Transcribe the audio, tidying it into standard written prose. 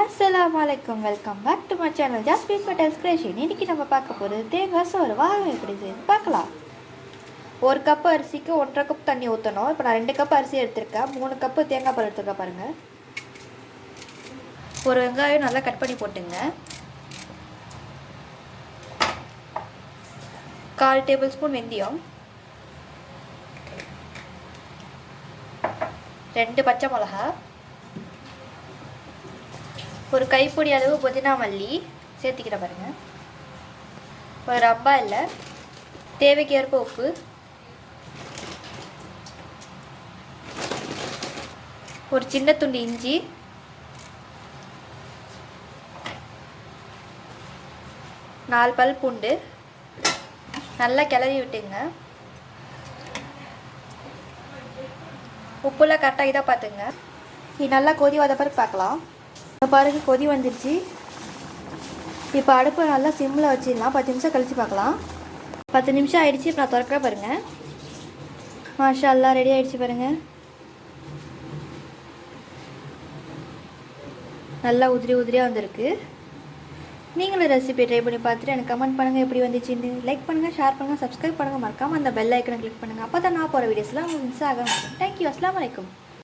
அஸ்ஸலாமு அலைக்கும். Welcome back to my channel Jasmine Patel's creation. இன்றைக்கி நம்ம பார்க்க போகிறது தேங்காய் சோறு. வாங்க எப்படி செய்யுது பார்க்கலாம். ஒரு கப்பு அரிசிக்கு 1.5 கப் தண்ணி ஊற்றணும். இப்போ நான் 2 கப் அரிசி எடுத்திருக்கேன். 3 கப்பு தேங்காய் பால் எடுத்துருக்கேன் பாருங்கள். ஒரு வெங்காயம் நல்லா கட் பண்ணி போட்டுங்க. 1/4 டேபிள் ஸ்பூன் வெந்தயம், 2 பச்சை மிளகா, ஒரு கைப்பொடி அளவு புதினா மல்லி சேர்த்துக்கிற பாருங்க. ஒரு ரப்பா இல்லை, தேவைக்கு ஏற்ப உப்பு, ஒரு சின்ன துண்டு இஞ்சி, 4 பல் பூண்டு நல்லா கிளறி விட்டுங்க. உப்புலாம் கரெக்டாக இதாக பார்த்துங்க. இது நல்லா கொதி வந்த பிறகு பார்க்கலாம். பாருங்க கொதி வந்துடுச்சு. இப்போ அடுப்பை நல்லா சிம்மில் வச்சிடலாம். 10 நிமிஷம் கழித்து பார்க்கலாம். 10 நிமிஷம் ஆகிடுச்சு. இப்போ நான் திறக்க பாருங்கள். மாஷா அல்லாஹ் ரெடி ஆகிடுச்சு பாருங்கள். நல்லா உதிரி உதிரியாக வந்திருக்கு. நீங்களும் ரெசிபி ட்ரை பண்ணி பார்த்துட்டு எனக்கு கமெண்ட் பண்ணுங்கள் எப்படி வந்துச்சுன்னு. லைக் பண்ணுங்கள், ஷேர் பண்ணுங்கள், சப்ஸ்கிரைப் பண்ணுங்கள். மறக்காமல் அந்த பெல் ஐக்கனை கிளிக் பண்ணுங்கள். அப்போ தான் நான் போகிற வீடியோஸ்லாம் உங்களுக்கு மிஸ் ஆக மாட்டேன். தேங்க்யூ. அஸ்ஸலாமு அலைக்கும்.